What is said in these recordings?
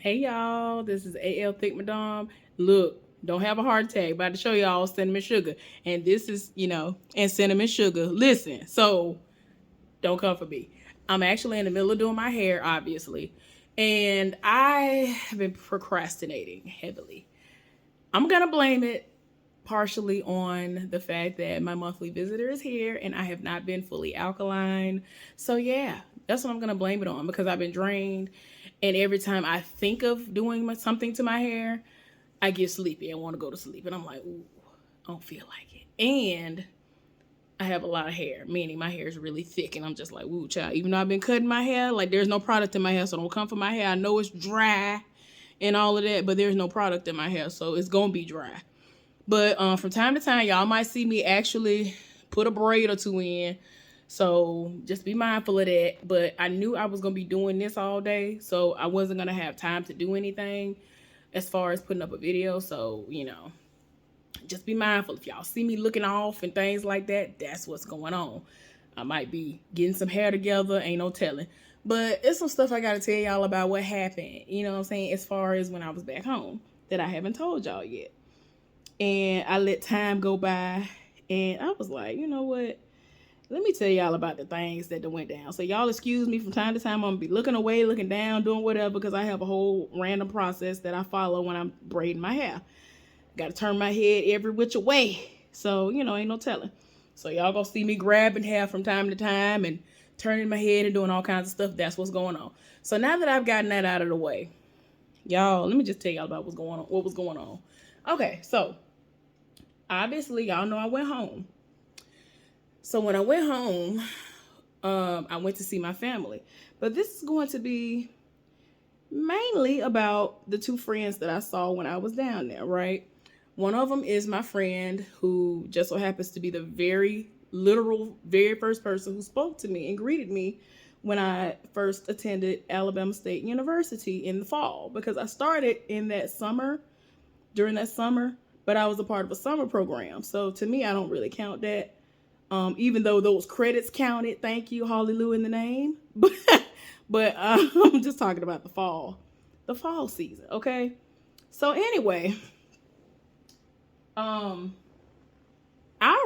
Hey y'all, this is AL Thick Madame. Look, don't have a heart attack. About to show y'all cinnamon sugar. And this is, and cinnamon sugar. Listen, so don't come for me. I'm actually in the middle of doing my hair, obviously. And I have been procrastinating heavily. I'm going to blame it partially on the fact that my monthly visitor is here and I have not been fully alkaline. So, yeah, that's what I'm going to blame it on because I've been drained. And every time I think of doing something to my hair, I get sleepy and want to go to sleep. And I'm like, ooh, I don't feel like it. And I have a lot of hair, meaning my hair is really thick. And I'm just like, ooh, child, even though I've been cutting my hair, like there's no product in my hair. So don't come for my hair. I know it's dry and all of that, but there's no product in my hair. So it's going to be dry. But from time to time, y'all might see me actually put a braid or two in. So just be mindful of that. But I knew I was going to be doing this all day. So I wasn't going to have time to do anything as far as putting up a video. So, just be mindful. If y'all see me looking off and things like that, that's what's going on. I might be getting some hair together. Ain't no telling. But it's some stuff I got to tell y'all about what happened. You know what I'm saying? As far as when I was back home that I haven't told y'all yet. And I let time go by. And I was like, you know what? Let me tell y'all about the things that went down. So y'all excuse me from time to time. I'm going to be looking away, looking down, doing whatever because I have a whole random process that I follow when I'm braiding my hair. Got to turn my head every which way. So, ain't no telling. So y'all going to see me grabbing hair from time to time and turning my head and doing all kinds of stuff. That's what's going on. So now that I've gotten that out of the way, y'all, let me just tell y'all about what was going on. Okay, so obviously y'all know I went home. So when I went home, I went to see my family. But this is going to be mainly about the two friends that I saw when I was down there, right? One of them is my friend who just so happens to be the very first person who spoke to me and greeted me when I first attended Alabama State University in the fall because I started during that summer, but I was a part of a summer program. So to me, I don't really count that. Even though those credits counted, thank you, hallelujah in the name. But I'm just talking about the fall season, okay? So anyway, our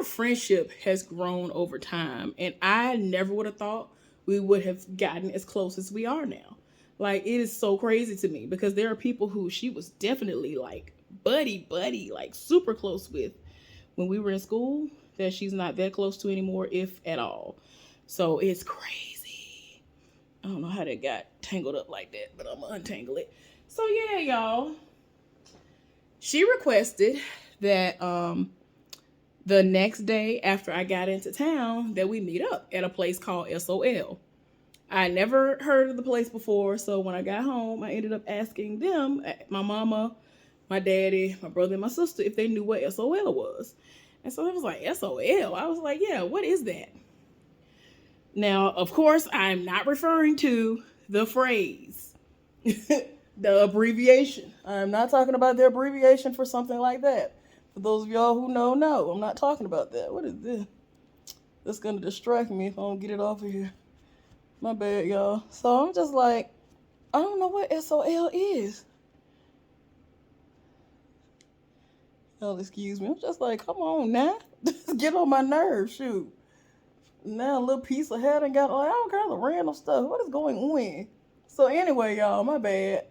friendship has grown over time, and I never would have thought we would have gotten as close as we are now. Like it is so crazy to me because there are people who she was definitely like buddy, like super close with when we were in school that she's not that close to anymore, if at all. So it's crazy. I don't know how that got tangled up like that, but I'm gonna untangle it. So yeah, y'all. She requested that the next day after I got into town that we meet up at a place called SOL. I never heard of the place before, so when I got home, I ended up asking them, my mama, my daddy, my brother, and my sister, if they knew what SOL was. And so it was like, SOL? I was like, yeah, what is that? Now, of course, I'm not referring to the phrase, the abbreviation. I'm not talking about the abbreviation for something like that. For those of y'all who know, no, I'm not talking about that. What is this? That's going to distract me if I don't get it off of here. My bad, y'all. So I'm just like, I don't know what SOL is. Y'all excuse me. I'm just like, come on now. Just get on my nerves, shoot. Now a little piece of hair done got like all kinds of random stuff. What is going on? So anyway, y'all, my bad.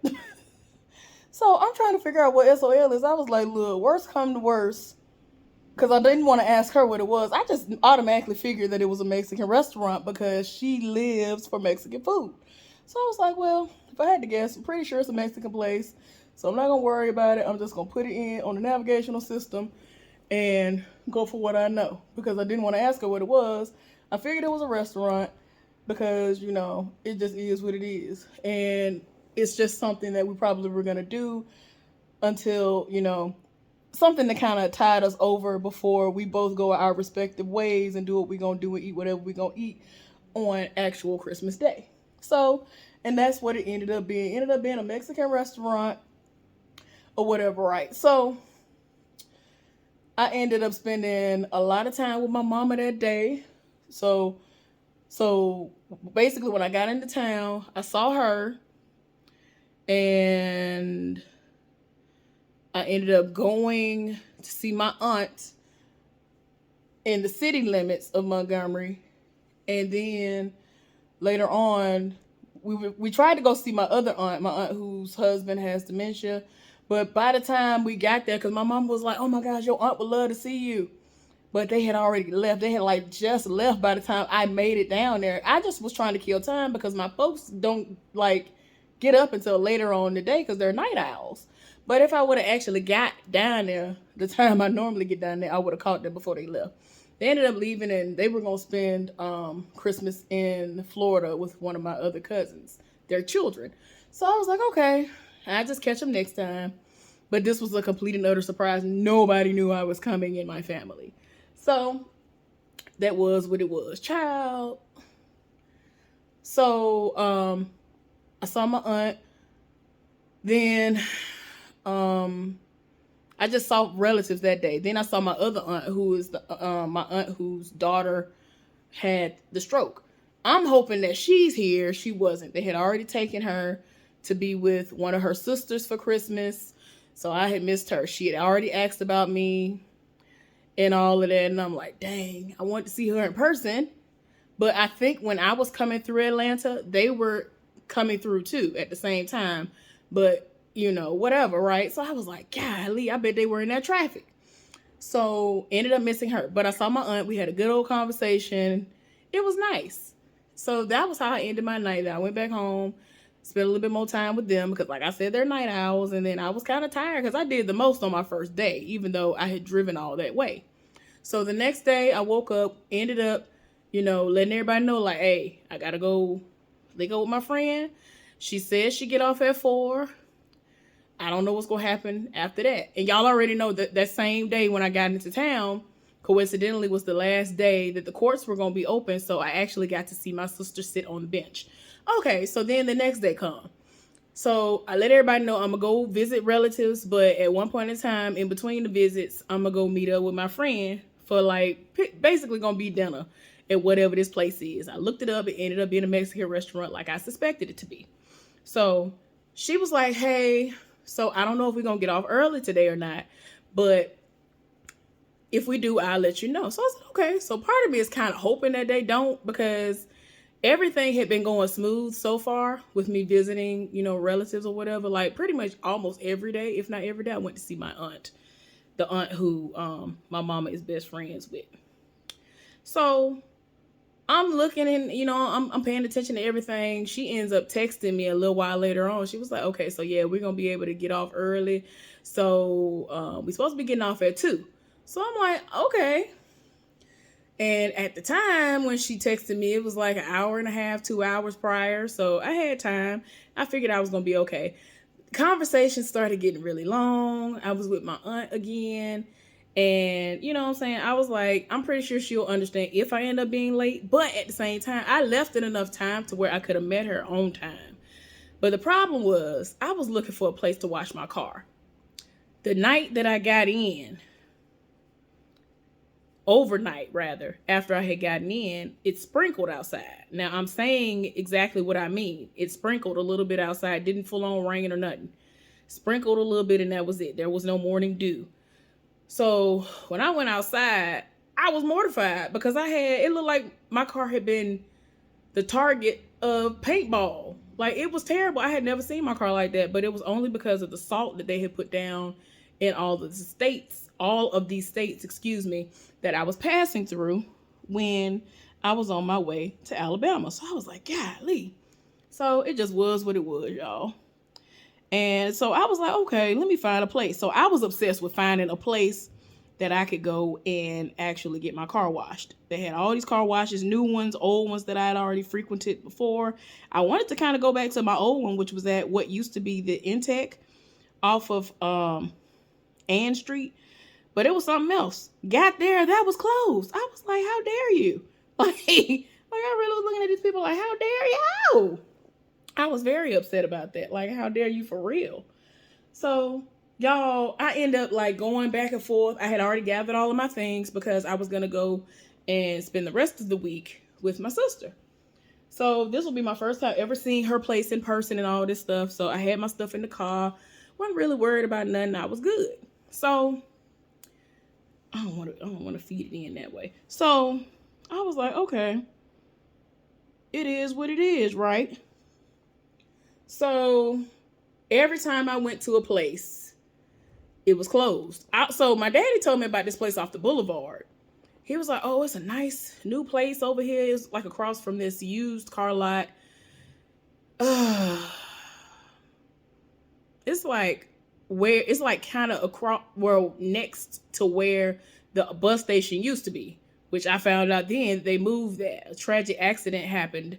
So I'm trying to figure out what SOL is. I was like, look, worst come to worst. Because I didn't want to ask her what it was. I just automatically figured that it was a Mexican restaurant because she lives for Mexican food. So I was like, well, if I had to guess, I'm pretty sure it's a Mexican place. So I'm not going to worry about it. I'm just going to put it in on the navigational system and go for what I know. Because I didn't want to ask her what it was. I figured it was a restaurant because, it just is what it is. And it's just something that we probably were going to do until, something that kind of tied us over before we both go our respective ways and do what we're going to do and eat whatever we're going to eat on actual Christmas Day. So, and that's what it ended up being. It ended up being a Mexican restaurant or whatever, right? So, I ended up spending a lot of time with my mama that day. So basically when I got into town, I saw her And I ended up going to see my aunt in the city limits of Montgomery. And then later on, we tried to go see my other aunt, my aunt whose husband has dementia. But by the time we got there, because my mom was like, oh my gosh, your aunt would love to see you. But they had already left. They had like just left by the time I made it down there. I just was trying to kill time because my folks don't like get up until later on in the day because they're night owls. But if I would have actually got down there the time I normally get down there, I would have caught them before they left. They ended up leaving and they were going to spend Christmas in Florida with one of my other cousins, their children. So I was like, okay, I'll just catch them next time. But this was a complete and utter surprise. Nobody knew I was coming in my family. So that was what it was. Child. So I saw my aunt. Then I just saw relatives that day. Then I saw my other aunt, who is my aunt whose daughter had the stroke. I'm hoping that she's here. She wasn't. They had already taken her to be with one of her sisters for Christmas. So I had missed her. She had already asked about me and all of that. And I'm like, dang, I want to see her in person. But I think when I was coming through Atlanta, they were coming through too at the same time. But, you know, whatever, right? So I was like, golly, I bet they were in that traffic. So ended up missing her. But I saw my aunt. We had a good old conversation. It was nice. So that was how I ended my night. I went back home, spent a little bit more time with them because, like I said, they're night owls. And then I was kind of tired because I did the most on my first day, even though I had driven all that way. So the next day I woke up, ended up, you know, letting everybody know, like, hey, I got to go link up with my friend. She said she get off at 4. I don't know what's going to happen after that. And y'all already know that that same day when I got into town, coincidentally, was the last day that the courts were going to be open. So I actually got to see my sister sit on the bench. Okay, so then the next day come. So I let everybody know I'm going to go visit relatives. But at one point in time, in between the visits, I'm going to go meet up with my friend for like basically going to be dinner at whatever this place is. I looked it up. It ended up being a Mexican restaurant like I suspected it to be. So she was like, hey, so I don't know if we're going to get off early today or not, but if we do, I'll let you know. So I said, okay. So part of me is kind of hoping that they don't, because everything had been going smooth so far with me visiting, you know, relatives or whatever. Like pretty much almost every day, if not every day, I went to see my aunt, the aunt who my mama is best friends with. So I'm looking and, you know, I'm paying attention to everything. She ends up texting me a little while later on. She was like, okay, so yeah, we're going to be able to get off early. So we're supposed to be getting off at 2. So I'm like, okay. And at the time when she texted me, it was like an hour and a half, 2 hours prior. So I had time. I figured I was going to be okay. Conversation started getting really long. I was with my aunt again. And, you know what I'm saying? I was like, I'm pretty sure she'll understand if I end up being late. But at the same time, I left it enough time to where I could have met her on time. But the problem was, I was looking for a place to wash my car. The night that I got in, overnight rather, after I had gotten in, it sprinkled outside. Now, I'm saying exactly what I mean. It sprinkled a little bit outside. Didn't full on rain or nothing. Sprinkled a little bit and that was it. There was no morning dew. So when I went outside, I was mortified because it looked like my car had been the target of paintball. Like it was terrible. I had never seen my car like that, but it was only because of the salt that they had put down in all of these states, that I was passing through when I was on my way to Alabama. So I was like, golly. So it just was what it was, y'all. And so I was like, okay, let me find a place. So I was obsessed with finding a place that I could go and actually get my car washed. They had all these car washes, new ones, old ones that I had already frequented before. I wanted to kind of go back to my old one, which was at what used to be the Intech off of Ann Street. But it was something else. Got there, that was closed. I was like, how dare you? Like I really was looking at these people like, how dare you? I was very upset about that. Like, how dare you for real? So, y'all, I end up like going back and forth. I had already gathered all of my things because I was going to go and spend the rest of the week with my sister. So this will be my first time ever seeing her place in person and all this stuff. So I had my stuff in the car. Wasn't really worried about nothing. I was good. So I don't want to feed it in that way. So I was like, okay, it is what it is, right? So every time I went to a place, it was closed. So my daddy told me about this place off the boulevard. He was like, oh, it's a nice new place over here. It's like across from this used car lot. It's like kind of across, well, next to where the bus station used to be, which I found out then they moved that. A tragic accident happened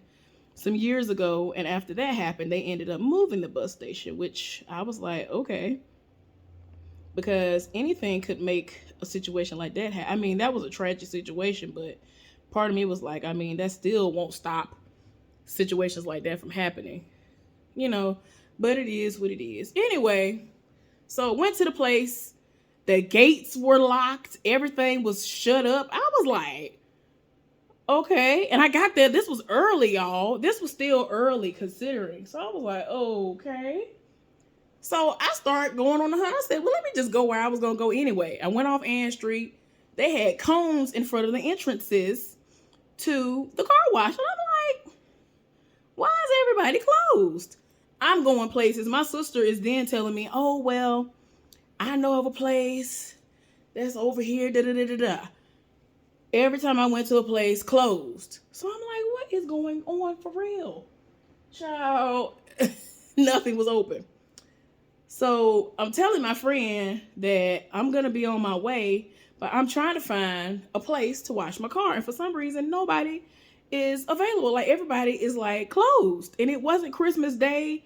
some years ago, and after that happened, they ended up moving the bus station, which I was like, okay, because anything could make a situation like that happen. I mean, that was a tragic situation, but part of me was like, I mean, that still won't stop situations like that from happening, you know, but it is what it is. Anyway, so went to the place. The gates were locked. Everything was shut up. I was like, okay. And I got there. This was early, y'all. This was still early considering. So I was like, okay. So I started going on the hunt. I said, well, let me just go where I was going to go anyway. I went off Ann Street. They had cones in front of the entrances to the car wash. And I'm like, why is everybody closed? I'm going places. My sister is then telling me, oh, well, I know of a place that's over here. Da, da, da, da, da. Every time I went to a place, closed. So I'm like, what is going on for real? Child, nothing was open. So I'm telling my friend that I'm going to be on my way, but I'm trying to find a place to wash my car. And for some reason, nobody is available. Like everybody is like closed. And it wasn't Christmas Day.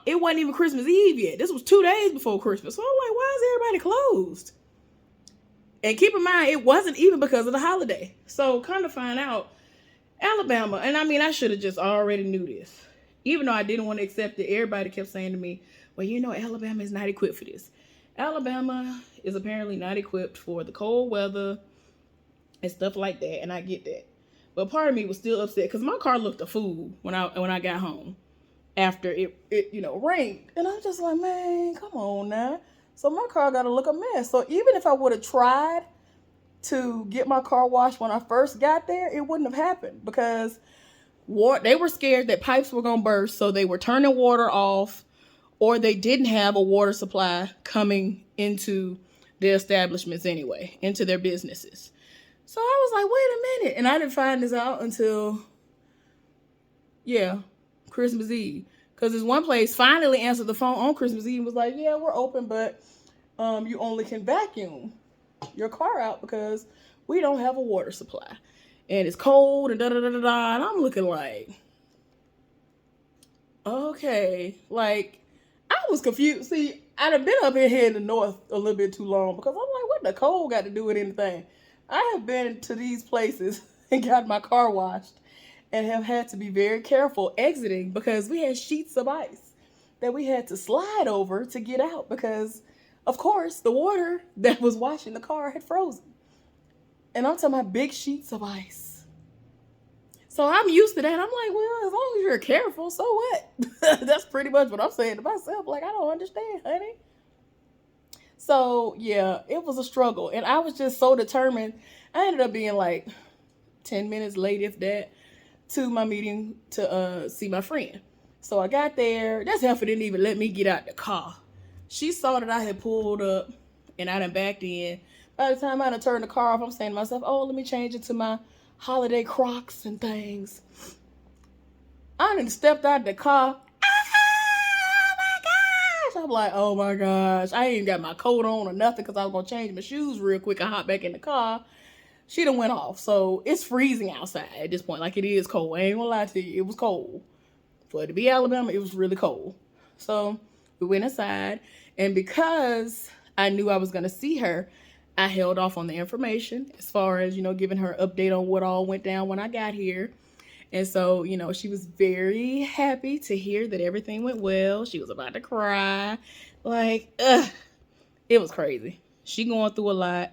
It wasn't even Christmas Eve yet. This was 2 days before Christmas. So I'm like, why is everybody closed? And keep in mind, it wasn't even because of the holiday. So kind of find out, Alabama, and I mean, I should have just already knew this. Even though I didn't want to accept it, everybody kept saying to me, well, you know, Alabama is not equipped for this. Alabama is apparently not equipped for the cold weather and stuff like that, and I get that. But part of me was still upset because my car looked a fool when I got home after it rained. And I'm just like, man, come on now. So my car got to look a mess. So even if I would have tried to get my car washed when I first got there, it wouldn't have happened because they were scared that pipes were going to burst. So they were turning water off, or they didn't have a water supply coming into their establishments anyway, into their businesses. So I was like, wait a minute. And I didn't find this out until, Christmas Eve. Because this one place finally answered the phone on Christmas Eve and was like, yeah, we're open, but you only can vacuum your car out because we don't have a water supply. And it's cold and da-da-da-da-da. And I'm looking like, okay. Like, I was confused. See, I'd have been up here in the north a little bit too long because I'm like, what the cold got to do with anything? I have been to these places and got my car washed and have had to be very careful exiting because we had sheets of ice that we had to slide over to get out because, of course, the water that was washing the car had frozen. And I'm talking about big sheets of ice. So I'm used to that. I'm like, well, as long as you're careful, so what? That's pretty much what I'm saying to myself. Like, I don't understand, honey. So, yeah, it was a struggle. And I was just so determined. I ended up being like 10 minutes late, if that, to my meeting to see my friend. So I got there. That's heifer didn't even let me get out the car. She saw that I had pulled up and I done backed in. By the time I done turned the car off, I'm saying to myself, oh, let me change it to my holiday Crocs and things. I done stepped out the car. Oh my gosh. I'm like, oh my gosh. I ain't got my coat on or nothing because I was going to change my shoes real quick. I hopped back in the car. She done went off. So it's freezing outside at this point. Like, it is cold. I ain't gonna lie to you. It was cold. For it to be Alabama, it was really cold. So we went inside. And because I knew I was going to see her, I held off on the information as far as, giving her an update on what all went down when I got here. And so, she was very happy to hear that everything went well. She was about to cry. Like, it was crazy. She going through a lot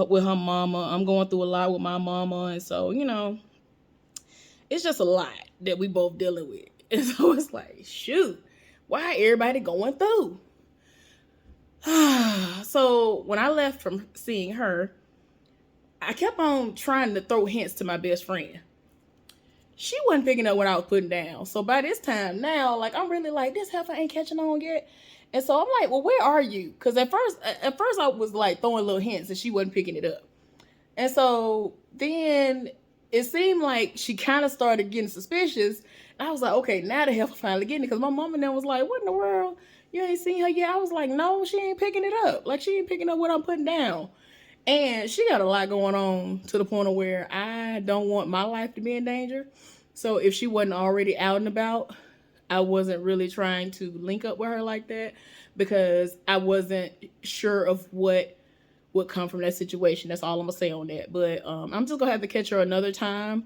with her mama. I'm going through a lot with my mama. And so, it's just a lot that we both dealing with. And so it's like, shoot, why everybody going through? So when I left from seeing her, I kept on trying to throw hints to my best friend. She wasn't picking up what I was putting down. So by this time now, like, I'm really like, this heifer ain't catching on yet. And so I'm like, well, where are you? Because at first I was like throwing little hints and she wasn't picking it up. And so then it seemed like she kind of started getting suspicious. And I was like, okay, now the heifer finally getting it. Because my mom and them was like, what in the world? You ain't seen her yet? I was like, no, she ain't picking it up. Like, she ain't picking up what I'm putting down. And she got a lot going on to the point of where I don't want my life to be in danger. So if she wasn't already out and about, I wasn't really trying to link up with her like that because I wasn't sure of what would come from that situation. That's all I'm gonna say on that. But I'm just gonna have to catch her another time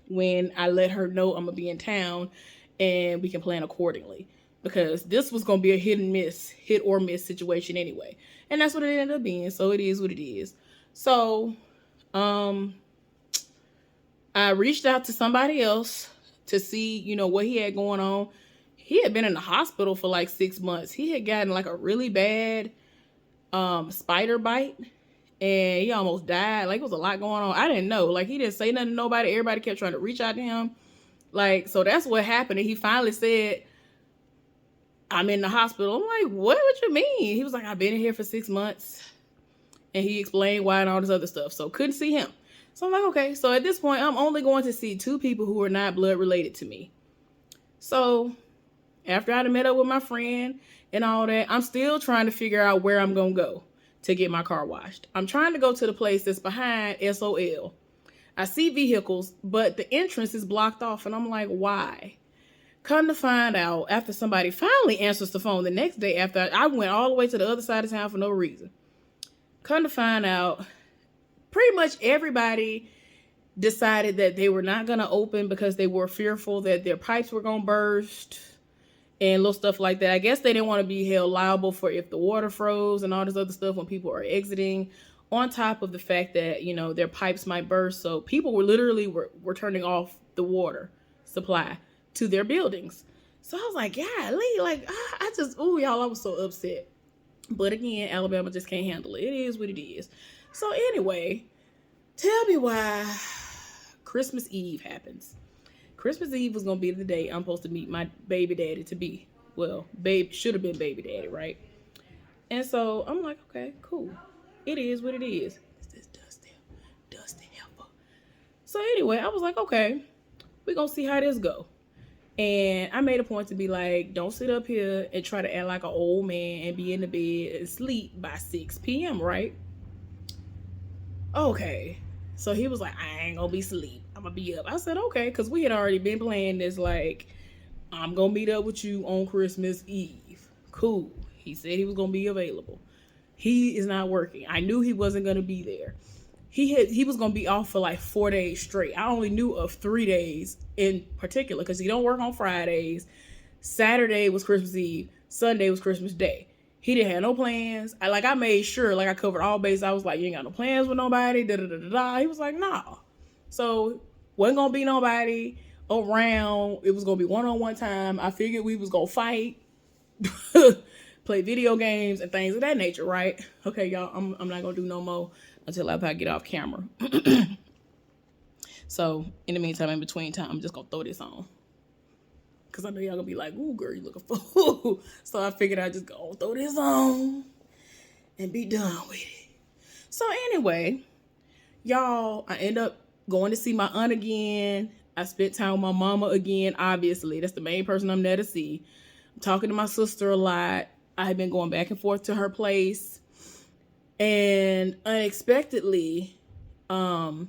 when I let her know I'm gonna be in town, and we can plan accordingly. Because this was gonna be a hit or miss situation anyway, and that's what it ended up being. So it is what it is. So, I reached out to somebody else to see, what he had going on. He had been in the hospital for like 6 months. He had gotten like a really bad spider bite, and he almost died. Like, it was a lot going on. I didn't know. Like, he didn't say nothing to nobody. Everybody kept trying to reach out to him. Like, so that's what happened. And he finally said, I'm in the hospital. I'm like, what you mean? He was like, I've been in here for 6 months. And he explained why and all this other stuff. So couldn't see him. So I'm like, okay. So at this point, I'm only going to see 2 people who are not blood related to me. So after I met up with my friend and all that, I'm still trying to figure out where I'm going to go to get my car washed. I'm trying to go to the place that's behind SOL. I see vehicles, but the entrance is blocked off. And I'm like, why? Come to find out, after somebody finally answers the phone the next day, after I went all the way to the other side of town for no reason. Come to find out, pretty much everybody decided that they were not going to open because they were fearful that their pipes were going to burst and little stuff like that. I guess they didn't want to be held liable for if the water froze and all this other stuff when people are exiting, on top of the fact that, their pipes might burst. So people were literally were turning off the water supply to their buildings. So I was like, golly, like, y'all, I was so upset. But again, Alabama just can't handle it. It is what it is. So anyway, tell me why Christmas Eve happens. Christmas Eve was going to be the day I'm supposed to meet my baby daddy to be. Well, should have been baby daddy, right? And so I'm like, okay, cool. It is what it is. It's this dusty helper. So anyway, I was like, okay, we're going to see how this go. And I made a point to be like, don't sit up here and try to act like an old man and be in the bed and sleep by 6 p.m., right? Okay. So he was like, I ain't gonna be asleep. I'm gonna be up. I said, okay, because we had already been playing this, like, I'm gonna meet up with you on Christmas Eve. Cool. He said he was gonna be available. He is not working. I knew he wasn't gonna be there. He was going to be off for like 4 days straight. I only knew of 3 days in particular because he don't work on Fridays. Saturday was Christmas Eve. Sunday was Christmas Day. He didn't have no plans. I made sure, like, I covered all bases. I was like, you ain't got no plans with nobody, da-da-da-da-da. He was like, nah. So, wasn't going to be nobody around. It was going to be one-on-one time. I figured we was going to fight, play video games, and things of that nature, right? Okay, y'all, I'm not going to do no more until I get off camera. So, in the meantime, in between time, I'm just going to throw this on. Because I know y'all going to be like, ooh, girl, you looking fool. So, I figured I'd just go throw this on and be done with it. So, anyway, y'all, I end up going to see my aunt again. I spent time with my mama again, obviously. That's the main person I'm there to see. I'm talking to my sister a lot. I have been going back and forth to her place. And unexpectedly, I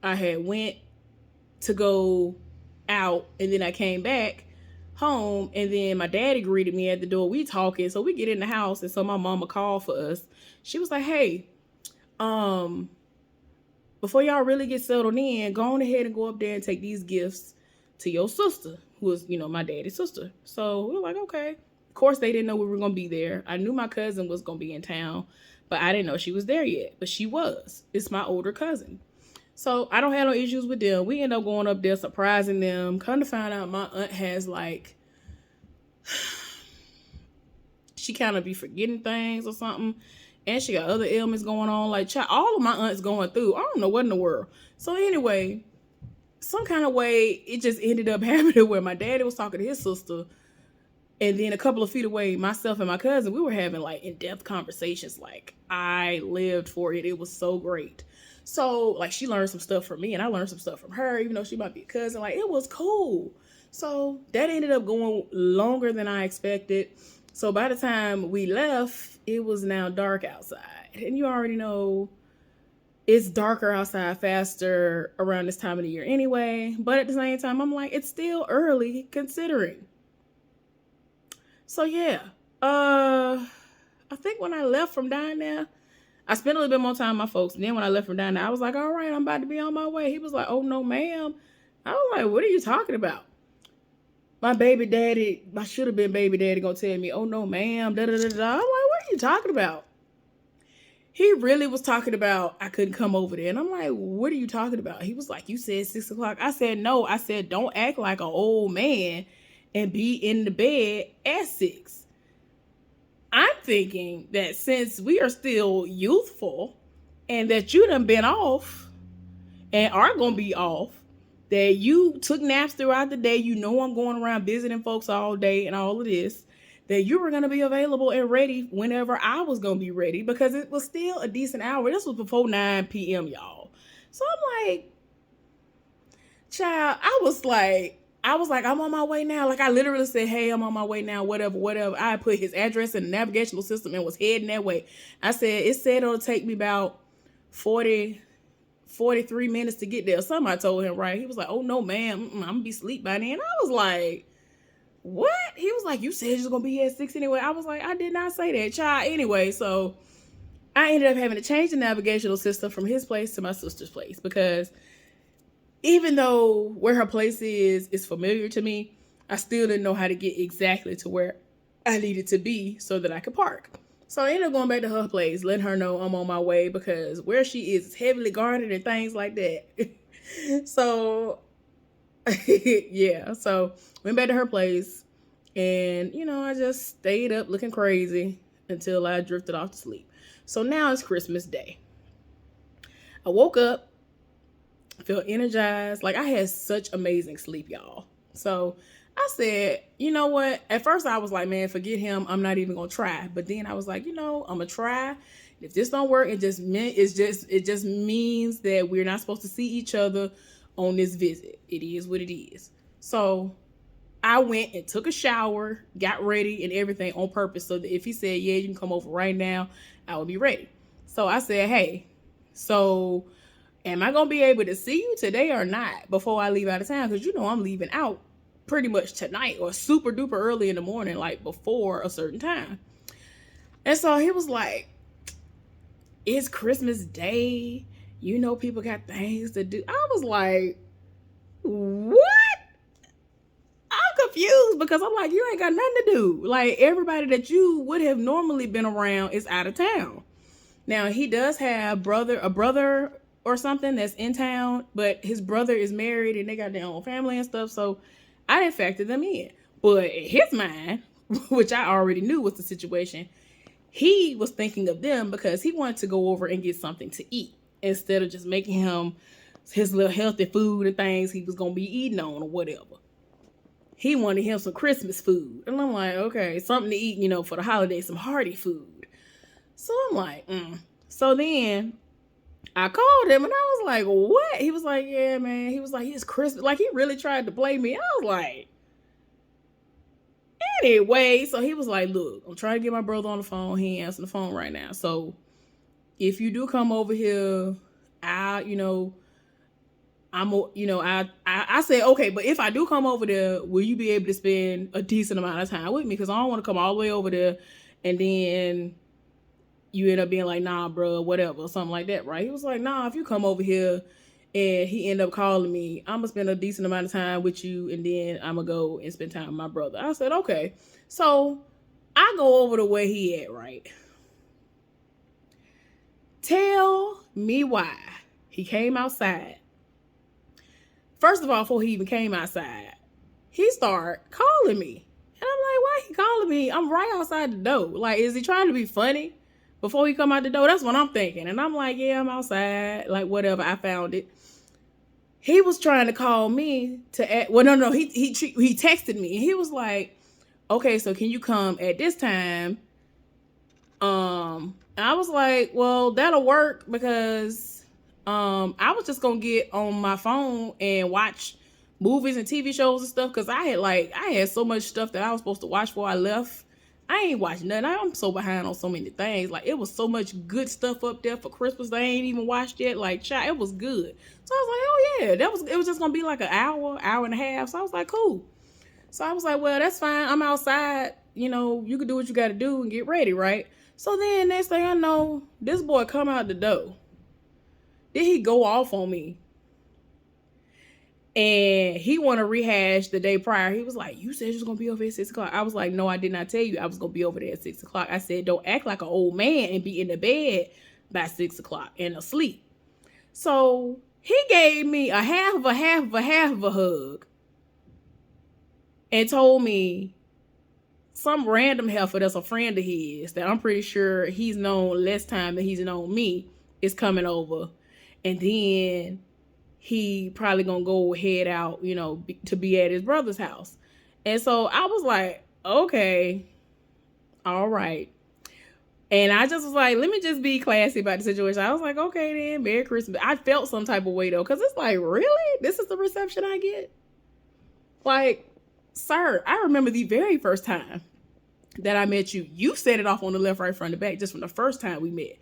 had went to go out, and then I came back home, and then my daddy greeted me at the door. We talking, so we get in the house, and so my mama called for us. She was like, hey, before y'all really get settled in, go on ahead and go up there and take these gifts to your sister, who was, my daddy's sister. So we were like, okay. Of course, they didn't know we were going to be there. I knew my cousin was going to be in town, but I didn't know she was there yet. But she was. It's my older cousin. So I don't have no issues with them. We end up going up there, surprising them. Come to find out, my aunt has like, she kind of be forgetting things or something. And she got other ailments going on. Like, all of my aunts going through. I don't know what in the world. So anyway, some kind of way, it just ended up happening where my daddy was talking to his sister. And then a couple of feet away, myself and my cousin, we were having like in-depth conversations. Like, I lived for it. It was so great. So like, she learned some stuff from me and I learned some stuff from her, even though she might be a cousin. Like, it was cool. So that ended up going longer than I expected. So by the time we left, it was now dark outside. And you already know it's darker outside faster around this time of the year anyway. But at the same time, I'm like, it's still early considering. So yeah, I think when I left from down there, I spent a little bit more time with my folks. And then when I left from down there, I was like, all right, I'm about to be on my way. He was like, oh no, ma'am. I was like, what are you talking about? My baby daddy, my should have been baby daddy gonna tell me, oh no, ma'am, da da da da. I'm like, what are you talking about? He really was talking about I couldn't come over there. And I'm like, what are you talking about? He was like, you said 6 o'clock. I said, no. I said, don't act like an old man and be in the bed at 6. I'm thinking that since we are still youthful and that you done been off and are going to be off, that you took naps throughout the day. You know I'm going around visiting folks all day and all of this. That you were going to be available and ready whenever I was going to be ready, because it was still a decent hour. This was before 9 p.m., y'all. So I'm like, child, I was like, I'm on my way now. Like, I literally said, hey, I'm on my way now, whatever. I put his address in the navigational system and was heading that way. I said, it said it'll take me about 43 minutes to get there. Something I told him, right? He was like, oh, no, ma'am. I'm going to be asleep by then. I was like, what? He was like, you said you're going to be here at 6 anyway. I was like, I did not say that, child. Anyway, so I ended up having to change the navigational system from his place to my sister's place, because even though where her place is familiar to me, I still didn't know how to get exactly to where I needed to be so that I could park. So I ended up going back to her place, letting her know I'm on my way, because where she is heavily guarded and things like that. So yeah, so went back to her place, and I just stayed up looking crazy until I drifted off to sleep. So now it's Christmas Day. I woke up, felt energized. Like, I had such amazing sleep, y'all. So I said, you know what? At first I was like, man, forget him. I'm not even gonna try. But then I was like, I'm gonna try. If this don't work, it just means that we're not supposed to see each other on this visit. It is what it is. So I went and took a shower, got ready and everything on purpose, so that if he said, yeah, you can come over right now, I would be ready. So I said, hey, so am I going to be able to see you today or not before I leave out of town? Because I'm leaving out pretty much tonight or super duper early in the morning, like before a certain time. And so he was like, it's Christmas Day. People got things to do. I was like, what? I'm confused, because I'm like, you ain't got nothing to do. Like, everybody that you would have normally been around is out of town. Now, he does have a brother or something that's in town, but his brother is married and they got their own family and stuff. So I didn't factor them in. But in his mind, which I already knew was the situation, he was thinking of them because he wanted to go over and get something to eat instead of just making him his little healthy food and things he was going to be eating on or whatever. He wanted him some Christmas food. And I'm like, okay, something to eat, for the holidays, some hearty food. So I'm like, So then I called him and I was like, what? He was like, yeah, man. He was like, it's Christmas. Like, he really tried to play me. I was like, anyway. So he was like, look, I'm trying to get my brother on the phone. He ain't answering the phone right now. So if you do come over here, I said, okay, but if I do come over there, will you be able to spend a decent amount of time with me? Because I don't want to come all the way over there and then you end up being like, nah, bro, whatever, or something like that, right? He was like, nah, if you come over here and he end up calling me, I'm going to spend a decent amount of time with you, and then I'm going to go and spend time with my brother. I said, okay. So I go over to where he at, right? Tell me why He came outside. First of all, before he even came outside, he started calling me. And I'm like, why he calling me? I'm right outside the door. Like, is he trying to be funny before he come out the door? That's what I'm thinking. And I'm like, yeah, I'm outside. Like, whatever. I found it. He was trying to call me to well, no. He texted me. And he was like, okay, so can you come at this time? And I was like, well, that'll work because I was just gonna get on my phone and watch movies and TV shows and stuff because I had so much stuff that I was supposed to watch before I left. I ain't watched nothing. I'm so behind on so many things. Like, it was so much good stuff up there for Christmas that I ain't even watched yet. Like, child, it was good. So I was like, oh yeah, it was just gonna be like an hour and a half. So I was like, cool. So I was like, well, that's fine. I'm outside. You know, you can do what you got to do and get ready, right? So then next thing I know, this boy come out the door. Then he go off on me. And he want to rehash the day prior. He was like, you said you was going to be over at 6 o'clock. I was like, no, I did not tell you I was going to be over there at 6 o'clock. I said, don't act like an old man and be in the bed by 6 o'clock and asleep. So he gave me a half of a hug and told me some random heifer that's a friend of his that I'm pretty sure he's known less time than he's known me is coming over. And then he probably gonna go head out, you know, to be at his brother's house. And so I was like, okay, all right. And I just was like, let me just be classy about the situation. I was like, okay then, Merry Christmas. I felt some type of way though, because it's like, really? This is the reception I get? Like, sir, I remember the very first time that I met you. You set it off on the left, right, front, and back just from the first time we met.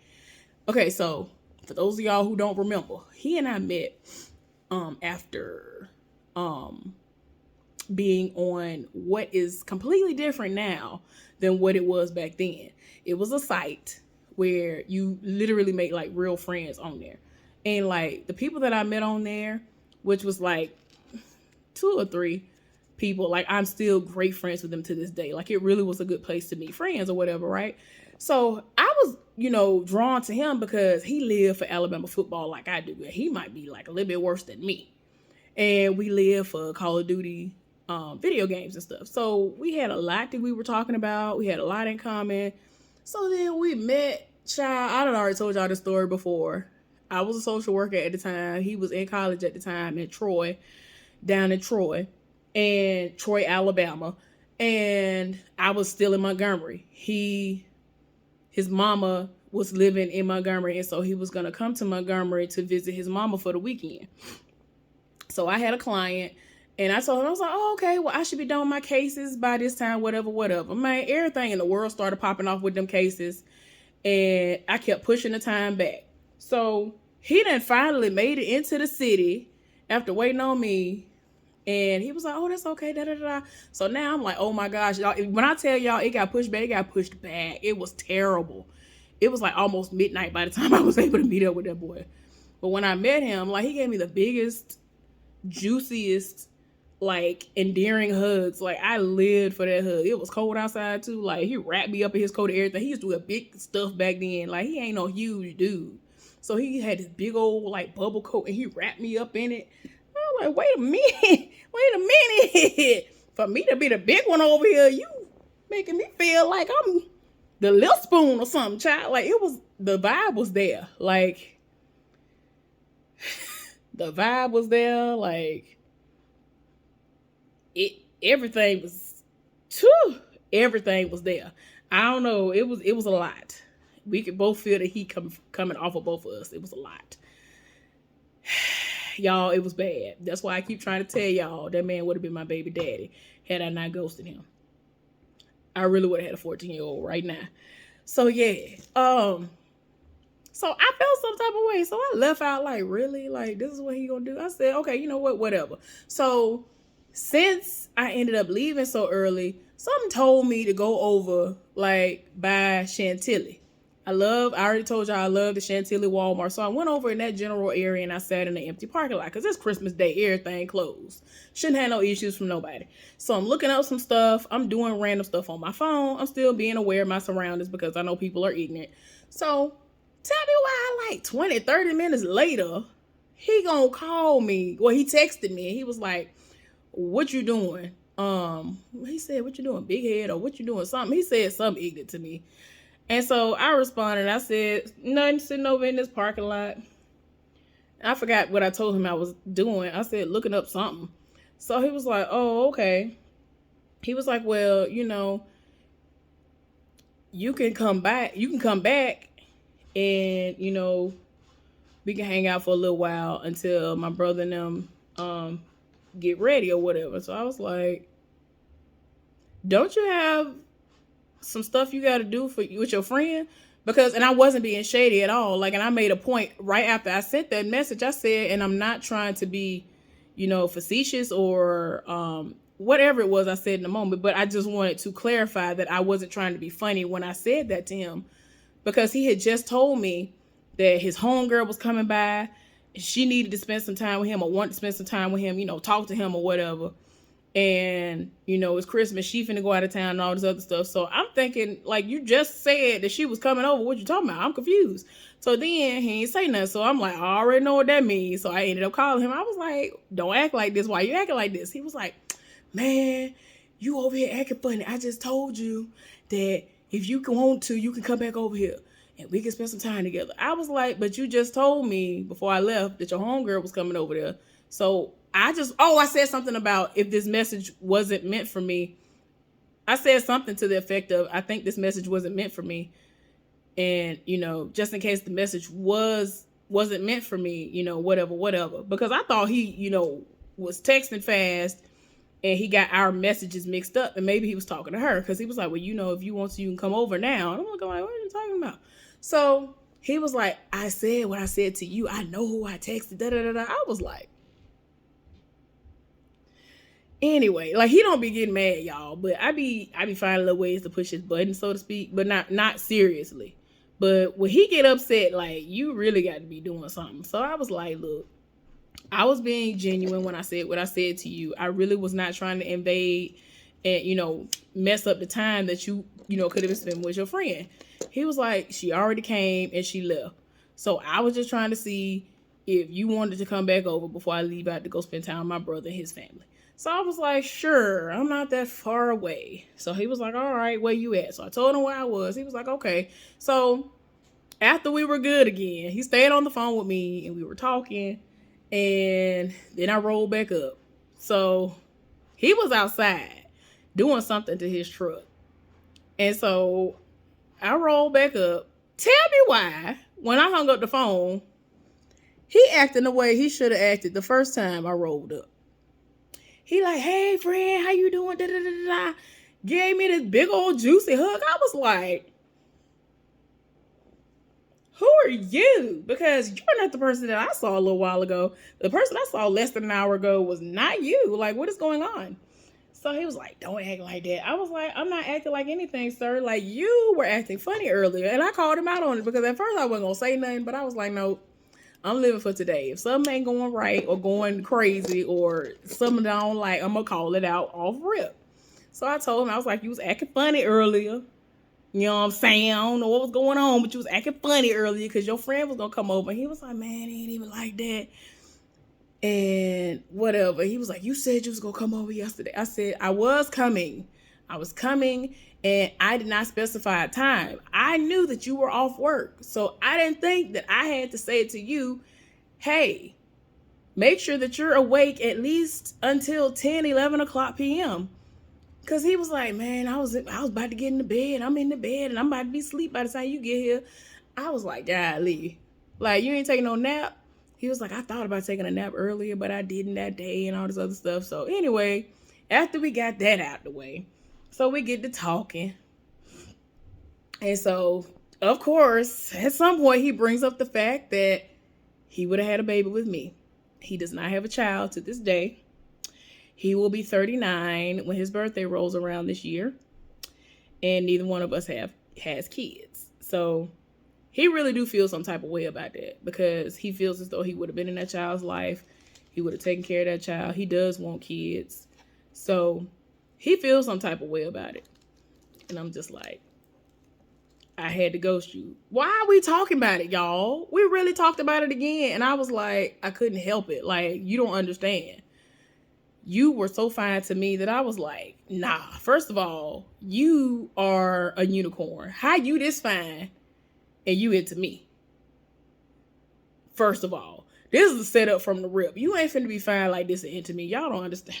Okay, so for those of y'all who don't remember, he and I met after being on what is completely different now than what it was back then. It was a site where you literally make like real friends on there. And like the people that I met on there, which was like 2 or 3 people, like I'm still great friends with them to this day. Like it really was a good place to meet friends or whatever, right? So I was, you know, drawn to him because he lived for Alabama football like I do. He might be like a little bit worse than me. And we live for Call of Duty video games and stuff. So we had a lot that we were talking about. We had a lot in common. So then we met. Child, I done already told y'all this story before. I was a social worker at the time. He was in college at the time in Troy, down in Troy, Alabama. And I was still in Montgomery. His mama was living in Montgomery, and so he was going to come to Montgomery to visit his mama for the weekend. So I had a client, and I told him, I was like, oh, okay, well, I should be done with my cases by this time, whatever. Man, everything in the world started popping off with them cases, and I kept pushing the time back. So he then finally made it into the city after waiting on me, and he was like, oh, that's okay, da-da-da. So now I'm like, oh my gosh, y'all, when I tell y'all it got pushed back, it was terrible. It was like almost midnight by the time I was able to meet up with that boy. But when I met him, like, he gave me the biggest, juiciest, like, endearing hugs. Like, I lived for that hug. It was cold outside too. Like, he wrapped me up in his coat and everything. He used to do a big stuff back then. Like, he ain't no huge dude. So he had this big old like bubble coat and he wrapped me up in it. I'm like, wait a minute. For me to be the big one over here, you making me feel like I'm the little spoon or something, child. Like, the vibe was there. Like, the vibe was there. Like, everything was there. I don't know. It was a lot. We could both feel the heat coming off of both of us. It was a lot. Y'all, it was bad. That's why I keep trying to tell y'all that man would have been my baby daddy had I not ghosted him. I really would have had a 14-year-old right now. So yeah. So I felt some type of way. So I left out like, really? Like, this is what he gonna do? I said, okay, you know what? Whatever. So since I ended up leaving so early, something told me to go over like by Chantilly. I already told y'all I love the Chantilly Walmart. So I went over in that general area and I sat in the empty parking lot because it's Christmas Day, everything closed. Shouldn't have no issues from nobody. So I'm looking up some stuff. I'm doing random stuff on my phone. I'm still being aware of my surroundings because I know people are ignorant. So tell me why like 20, 30 minutes later, he gonna call me. Well, he texted me and he was like, what you doing? He said, what you doing, big head, or what you doing, something. He said something ignorant to me. And so I responded. I said, nothing, sitting over in this parking lot. I forgot what I told him I was doing. I said, looking up something. So he was like, oh, okay. He was like, well, you can come back. You can come back and, we can hang out for a little while until my brother and them get ready or whatever. So I was like, don't you have some stuff you got to do with your friend? Because, and I wasn't being shady at all. Like, and I made a point right after I sent that message. I said, and I'm not trying to be, facetious or whatever it was I said in the moment, but I just wanted to clarify that I wasn't trying to be funny when I said that to him, because he had just told me that his homegirl was coming by. She needed to spend some time with him or wanted to spend some time with him, talk to him or whatever. And, it's Christmas. She finna go out of town and all this other stuff. So I'm thinking, like, you just said that she was coming over. What you talking about? I'm confused. So then he ain't say nothing. So I'm like, I already know what that means. So I ended up calling him. I was like, don't act like this. Why you acting like this? He was like, man, you over here acting funny. I just told you that if you want to, you can come back over here and we can spend some time together. I was like, but you just told me before I left that your homegirl was coming over there. So I said something about if this message wasn't meant for me. I said something to the effect of, I think this message wasn't meant for me. And, just in case the message wasn't meant for me, whatever. Because I thought he, was texting fast and he got our messages mixed up, and maybe he was talking to her, because he was like, well, if you want to, you can come over now. And I'm looking like, what are you talking about? So he was like, I said what I said to you. I know who I texted. Da, da, da, da. I was like, anyway, like, he don't be getting mad, y'all, but I be finding little ways to push his button, so to speak, but not seriously. But when he get upset, like, you really got to be doing something. So I was like, look, I was being genuine when I said what I said to you. I really was not trying to invade and, mess up the time that you could have spent with your friend. He was like, she already came and she left. So I was just trying to see if you wanted to come back over before I leave out to go spend time with my brother and his family. So I was like, sure, I'm not that far away. So he was like, all right, where you at? So I told him where I was. He was like, okay. So after we were good again, he stayed on the phone with me and we were talking. And then I rolled back up. So he was outside doing something to his truck. And so I rolled back up. Tell me why, when I hung up the phone, he acted the way he should have acted the first time I rolled up. He like, hey, friend, how you doing? Da, da, da, da. Gave me this big old juicy hug. I was like, who are you? Because you're not the person that I saw a little while ago. The person I saw less than an hour ago was not you. Like, what is going on? So he was like, don't act like that. I was like, I'm not acting like anything, sir. Like, you were acting funny earlier. And I called him out on it, because at first I wasn't going to say nothing. But I was like, no, I'm living for today. If something ain't going right or going crazy or something I don't like, I'm going to call it out off rip. So I told him, I was like, you was acting funny earlier. You know what I'm saying? I don't know what was going on, but you was acting funny earlier because your friend was going to come over. And he was like, man, he ain't even like that. And whatever. He was like, you said you was going to come over yesterday. I said, I was coming. And I did not specify a time. I knew that you were off work. So I didn't think that I had to say to you, hey, make sure that you're awake at least until 10, 11 o'clock p.m. Because he was like, man, I was about to get in the bed. I'm in the bed and I'm about to be asleep by the time you get here. I was like, golly, like, you ain't taking no nap? He was like, I thought about taking a nap earlier, but I didn't that day and all this other stuff. So anyway, after we got that out the way, so we get to talking. And so, of course, at some point he brings up the fact that he would have had a baby with me. He does not have a child to this day. He will be 39 when his birthday rolls around this year. And neither one of us has kids. So he really do feel some type of way about that, because he feels as though he would have been in that child's life. He would have taken care of that child. He does want kids. So he feels some type of way about it. And I'm just like, I had to ghost you. Why are we talking about it, y'all? We really talked about it again. And I was like, I couldn't help it. Like, you don't understand. You were so fine to me that I was like, nah, first of all, you are a unicorn. How you this fine and you into me? First of all, this is a setup from the rip. You ain't finna be fine like this and into me. Y'all don't understand.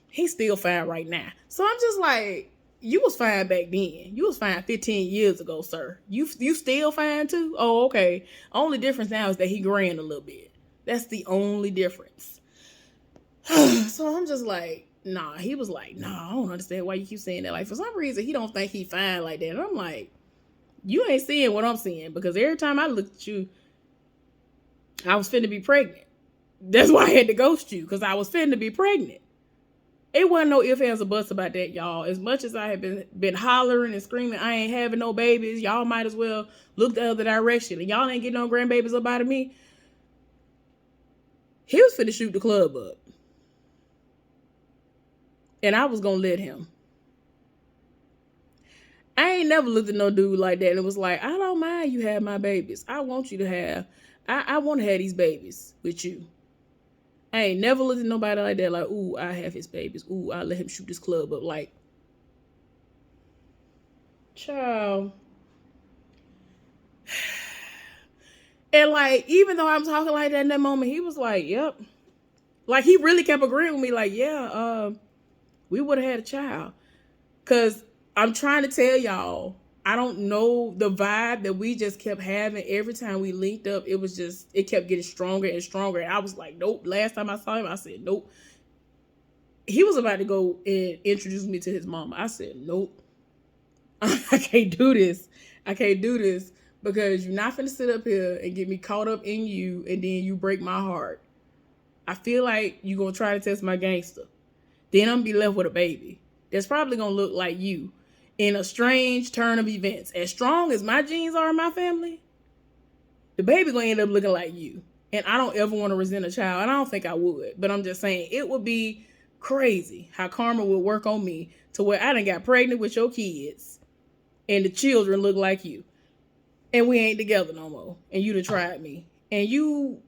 He's still fine right now. So I'm just like, you was fine back then. You was fine 15 years ago, sir. You still fine too? Oh, okay. Only difference now is that he graying a little bit. That's the only difference. So I'm just like, nah. He was like, nah, I don't understand why you keep saying that. Like, for some reason, he don't think he fine like that. And I'm like, you ain't seeing what I'm seeing, because every time I looked at you, I was finna be pregnant. That's why I had to ghost you, because I was finna be pregnant. It wasn't no ifs, ands, or buts about that, y'all. As much as I have been hollering and screaming, I ain't having no babies, y'all might as well look the other direction. And y'all ain't getting no grandbabies up out of me. He was finna shoot the club up. And I was gonna let him. I ain't never looked at no dude like that and it was like, I don't mind you have my babies. I want you to have, I want to have these babies with you. I ain't never looked at nobody like that, like, ooh, I have his babies. Ooh, I let him shoot this club up. Like, child. And like, even though I'm talking like that in that moment, he was like, yep. Like, he really kept agreeing with me, like, yeah, we would have had a child. Because I'm trying to tell y'all, I don't know, the vibe that we just kept having every time we linked up, it was just, it kept getting stronger and stronger. And I was like, nope. Last time I saw him, I said, nope. He was about to go and introduce me to his mama. I said, nope. I can't do this. I can't do this because you're not finna sit up here and get me caught up in you and then you break my heart. I feel like you're going to try to test my gangster. Then I'm going to be left with a baby that's probably going to look like you in a strange turn of events. As strong as my genes are in my family, the baby going to end up looking like you. And I don't ever want to resent a child. And I don't think I would. But I'm just saying, it would be crazy how karma would work on me to where I done got pregnant with your kids and the children look like you. And we ain't together no more. And you done tried me. And you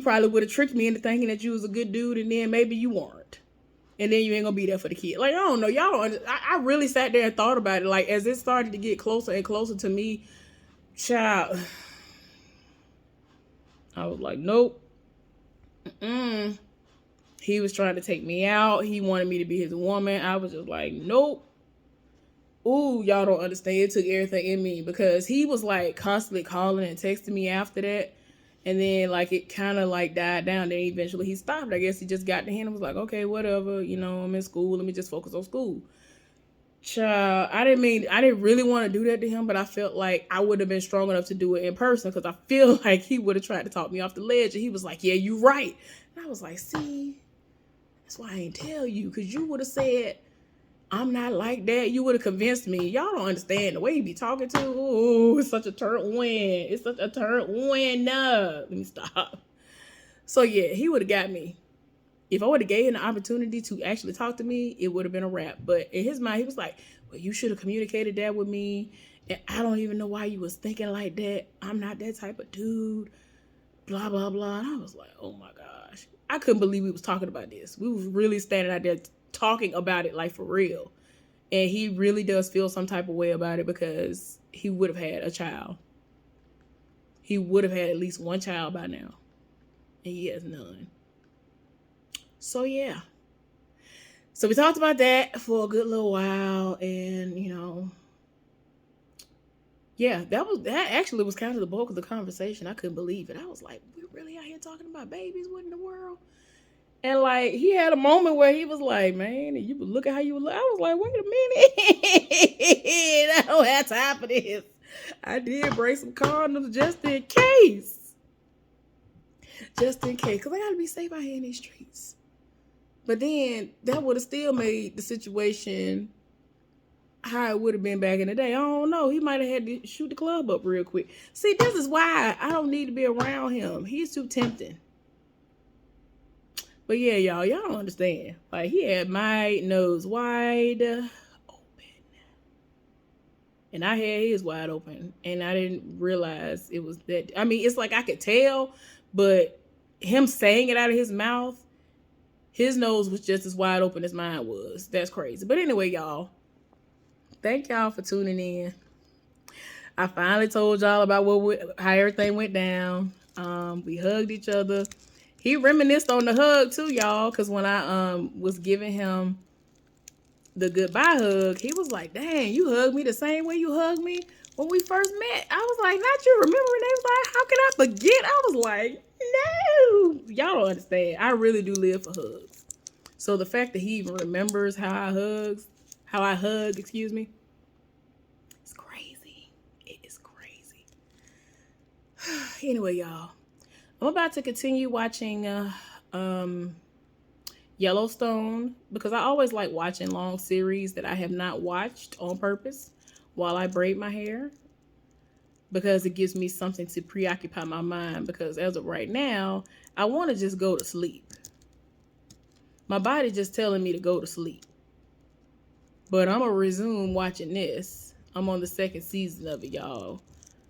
probably would have tricked me into thinking that you was a good dude and then maybe you weren't. And then you ain't gonna be there for the kid. Like, I don't know. Y'all don't I really sat there and thought about it. Like, as it started to get closer and closer to me, child, I was like, nope. He was trying to take me out. He wanted me to be his woman. I was just like, nope. Ooh, y'all don't understand. It took everything in me because he was like constantly calling and texting me after that. And then like it kind of like died down. Then eventually he stopped. I guess he just got to him and was like, okay, whatever. You know, I'm in school. Let me just focus on school. Child, I didn't really want to do that to him, but I felt like I would have been strong enough to do it in person because I feel like he would have tried to talk me off the ledge. And he was like, yeah, you right. And I was like, see, that's why I ain't tell you, because you would have said, I'm not like that. You would have convinced me. Y'all don't understand the way he be talking to. Ooh, it's such a turn win. It's such a turn win. No, let me stop. So yeah, he would have got me. If I would have gave him the opportunity to actually talk to me, it would have been a wrap. But in his mind, he was like, well, you should have communicated that with me. And I don't even know why you was thinking like that. I'm not that type of dude. Blah, blah, blah. And I was like, oh my gosh. I couldn't believe we was talking about this. We was really standing out there talking about it like for real. And he really does feel some type of way about it because he would have had a child. He would have had at least one child by now. And he has none. So yeah. So we talked about that for a good little while. And, you know, yeah, that actually was kind of the bulk of the conversation. I couldn't believe it. I was like, we're really out here talking about babies? What in the world? And like he had a moment where he was like, man, you look at how you look. I was like, wait a minute. I don't have time for this. I did break some condoms just in case. Just in case. Because I got to be safe out here in these streets. But then that would have still made the situation how it would have been back in the day. I don't know. He might have had to shoot the club up real quick. See, this is why I don't need to be around him. He's too tempting. But yeah, y'all don't understand. Like, he had my nose wide open. and I had his wide open, and I didn't realize it was that. I mean, it's like I could tell, but him saying it out of his mouth, his nose was just as wide open as mine was. That's crazy. But anyway, y'all, thank y'all for tuning in. I finally told y'all about how everything went down. We hugged each other. He reminisced on the hug too, y'all, because when I was giving him the goodbye hug, he was like, "Dang, you hugged me the same way you hugged me when we first met." I was like, "Not you remembering?" They was like, "How can I forget?" I was like, "No, y'all don't understand. I really do live for hugs." So the fact that he even remembers how I hug, excuse me, it's crazy. It is crazy. Anyway, y'all, I'm about to continue watching Yellowstone, because I always like watching long series that I have not watched on purpose while I braid my hair, because it gives me something to preoccupy my mind, because as of right now, I want to just go to sleep. My body just telling me to go to sleep. But I'm going to resume watching this. I'm on the second season of it, y'all.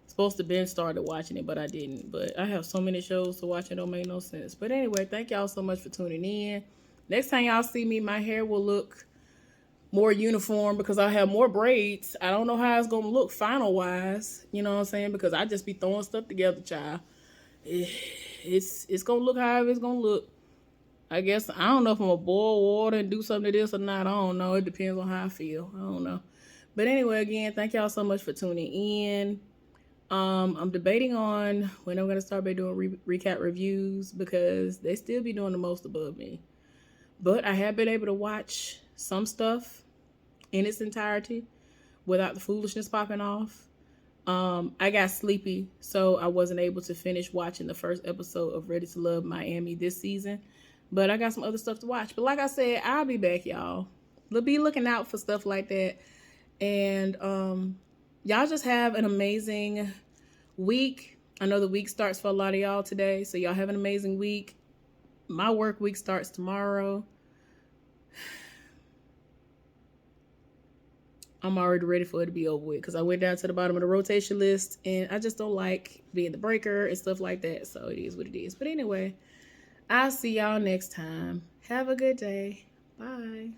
Supposed to been started watching it, but I didn't. But I have so many shows to watch, it don't make no sense. But anyway, thank y'all so much for tuning in. Next time y'all see me, my hair will look more uniform because I have more braids. I don't know how it's gonna look final wise, you know what I'm saying? Because I just be throwing stuff together, child. It's gonna look however it's gonna look. I guess I don't know if I'm gonna boil water and do something to this or not. I don't know. It depends on how I feel. I don't know. But anyway, again, thank y'all so much for tuning in. I'm debating on when I'm gonna start by doing recap reviews, because they still be doing the most above me. But I have been able to watch some stuff in its entirety without the foolishness popping off. I got sleepy, so I wasn't able to finish watching the first episode of Ready to Love Miami this season. But I got some other stuff to watch. But like I said, I'll be back, y'all. Be looking out for stuff like that. And y'all just have an amazing week. I know the week starts for a lot of y'all today, so y'all have an amazing week. My work week starts tomorrow. I'm already ready for it to be over with, because I went down to the bottom of the rotation list and I just don't like being the breaker and stuff like that. So it is what it is. But anyway, I'll see y'all next time. Have a good day. Bye.